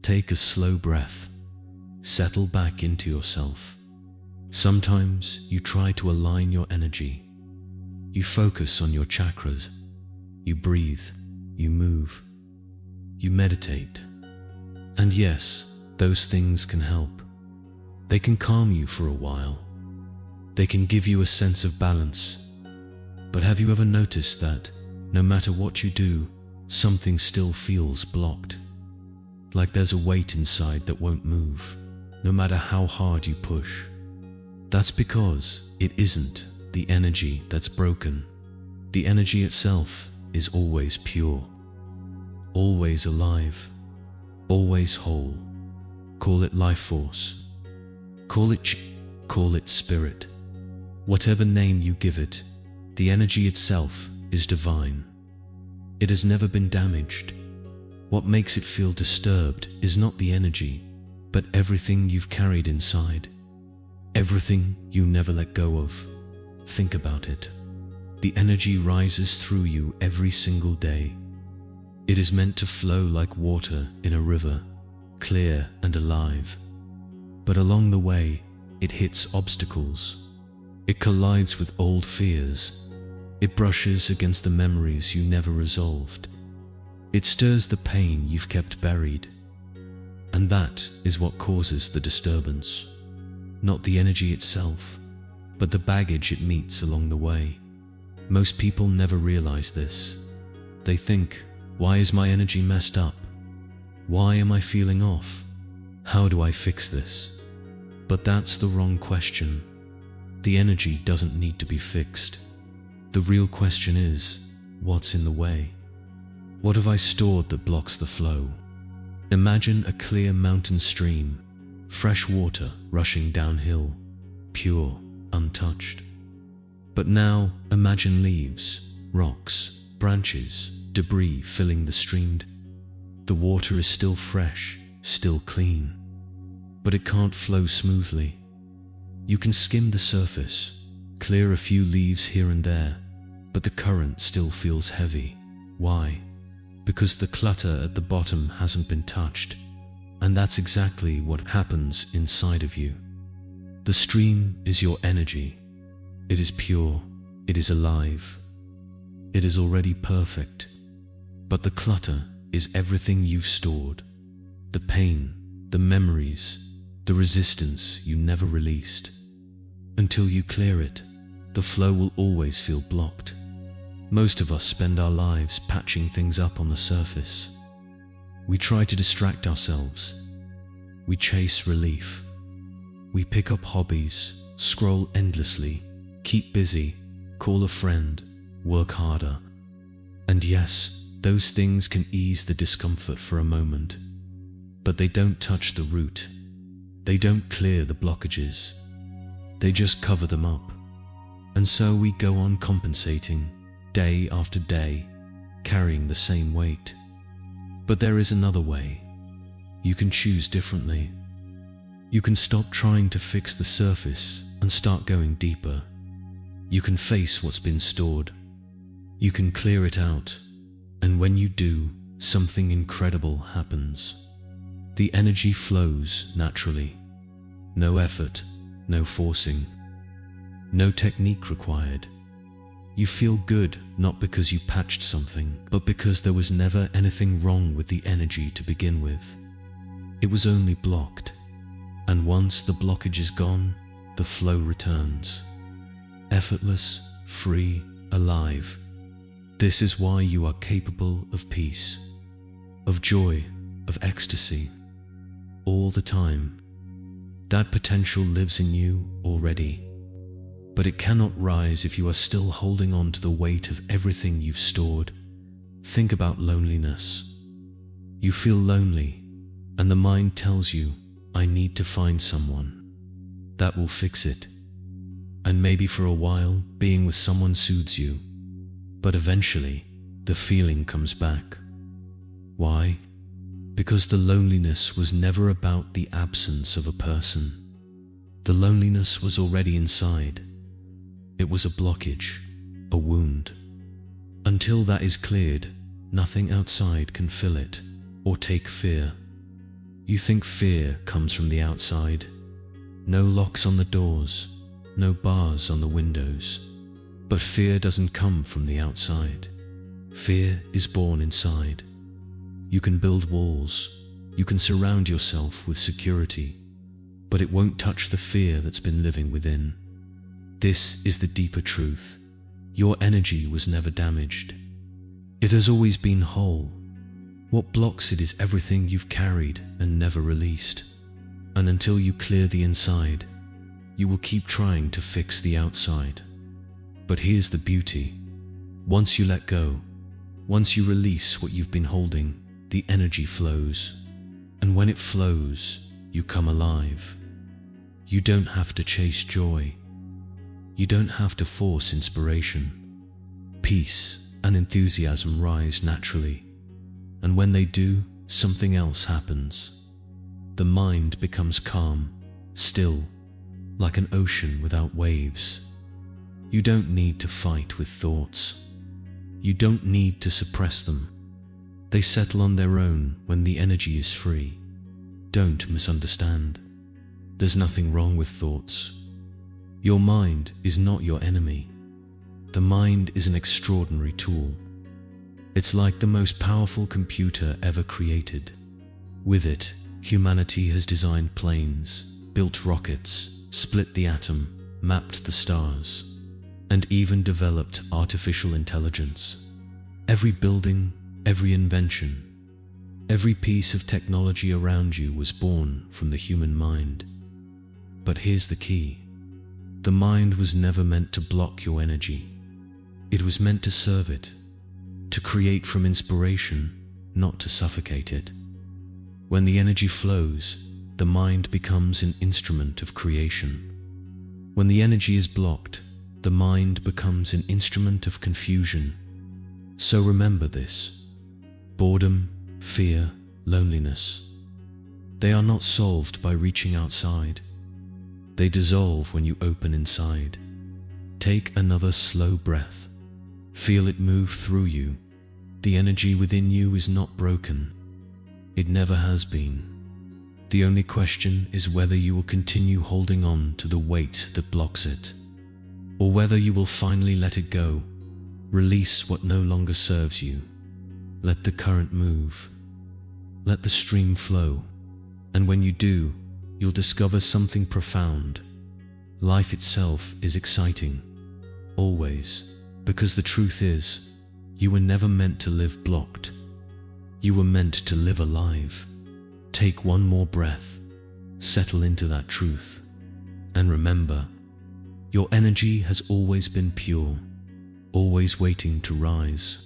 Take a slow breath. Settle back into yourself. Sometimes you try to align your energy. You focus on your chakras. You breathe. You move. You meditate. And yes, those things can help. They can calm you for a while. They can give you a sense of balance. But have you ever noticed that no matter what you do, something still feels blocked? Like there's a weight inside that won't move, no matter how hard you push. That's because it isn't the energy that's broken. The energy itself is always pure, always alive, always whole. Call it life force. Call it spirit. Whatever name you give it, the energy itself is divine. It has never been damaged. What makes it feel disturbed is not the energy, but everything you've carried inside. Everything you never let go of. Think about it. The energy rises through you every single day. It is meant to flow like water in a river, clear and alive. But along the way, it hits obstacles. It collides with old fears. It brushes against the memories you never resolved. It stirs the pain you've kept buried. And that is what causes the disturbance. Not the energy itself, but the baggage it meets along the way. Most people never realize this. They think, why is my energy messed up? Why am I feeling off? How do I fix this? But that's the wrong question. The energy doesn't need to be fixed. The real question is, what's in the way? What have I stored that blocks the flow? Imagine a clear mountain stream, fresh water rushing downhill, pure, untouched. But now imagine leaves, rocks, branches, debris filling the stream. The water is still fresh, still clean, but it can't flow smoothly. You can skim the surface, clear a few leaves here and there, but the current still feels heavy. Why? Because the clutter at the bottom hasn't been touched. And that's exactly what happens inside of you. The stream is your energy. It is pure. It is alive. It is already perfect. But the clutter is everything you've stored. The pain, the memories, the resistance you never released. Until you clear it, the flow will always feel blocked. Most of us spend our lives patching things up on the surface. We try to distract ourselves. We chase relief. We pick up hobbies, scroll endlessly, keep busy, call a friend, work harder. And yes, those things can ease the discomfort for a moment, but they don't touch the root. They don't clear the blockages. They just cover them up. And so we go on compensating, day after day, carrying the same weight. But there is another way. You can choose differently. You can stop trying to fix the surface and start going deeper. You can face what's been stored. You can clear it out. And when you do, something incredible happens. The energy flows naturally. No effort, no forcing, no technique required. You feel good not because you patched something, but because there was never anything wrong with the energy to begin with. It was only blocked. And once the blockage is gone, the flow returns. Effortless, free, alive. This is why you are capable of peace, of joy, of ecstasy, all the time. That potential lives in you already. But it cannot rise if you are still holding on to the weight of everything you've stored. Think about loneliness. You feel lonely, and the mind tells you, I need to find someone. That will fix it. And maybe for a while, being with someone soothes you. But eventually, the feeling comes back. Why? Because the loneliness was never about the absence of a person. The loneliness was already inside. It was a blockage, a wound. Until that is cleared, nothing outside can fill it or take fear. You think fear comes from the outside. No locks on the doors, no bars on the windows. But fear doesn't come from the outside. Fear is born inside. You can build walls, you can surround yourself with security, but it won't touch the fear that's been living within. This is the deeper truth. Your energy was never damaged. It has always been whole. What blocks it is everything you've carried and never released. And until you clear the inside, you will keep trying to fix the outside. But here's the beauty. Once you let go, once you release what you've been holding, the energy flows. And when it flows, you come alive. You don't have to chase joy. You don't have to force inspiration. Peace and enthusiasm rise naturally. And when they do, something else happens. The mind becomes calm, still, like an ocean without waves. You don't need to fight with thoughts. You don't need to suppress them. They settle on their own when the energy is free. Don't misunderstand. There's nothing wrong with thoughts. Your mind is not your enemy. The mind is an extraordinary tool. It's like the most powerful computer ever created. With it, humanity has designed planes, built rockets, split the atom, mapped the stars, and even developed artificial intelligence. Every building, every invention, every piece of technology around you was born from the human mind. But here's the key. The mind was never meant to block your energy. It was meant to serve it, to create from inspiration, not to suffocate it. When the energy flows, the mind becomes an instrument of creation. When the energy is blocked, the mind becomes an instrument of confusion. So remember this. Boredom, fear, loneliness. They are not solved by reaching outside. They dissolve when you open inside. Take another slow breath. Feel it move through you. The energy within you is not broken. It never has been. The only question is whether you will continue holding on to the weight that blocks it, or whether you will finally let it go. Release what no longer serves you. Let the current move. Let the stream flow. And when you do, you'll discover something profound. Life itself is exciting. Always. Because the truth is, you were never meant to live blocked. You were meant to live alive. Take one more breath. Settle into that truth. And remember, your energy has always been pure, always waiting to rise.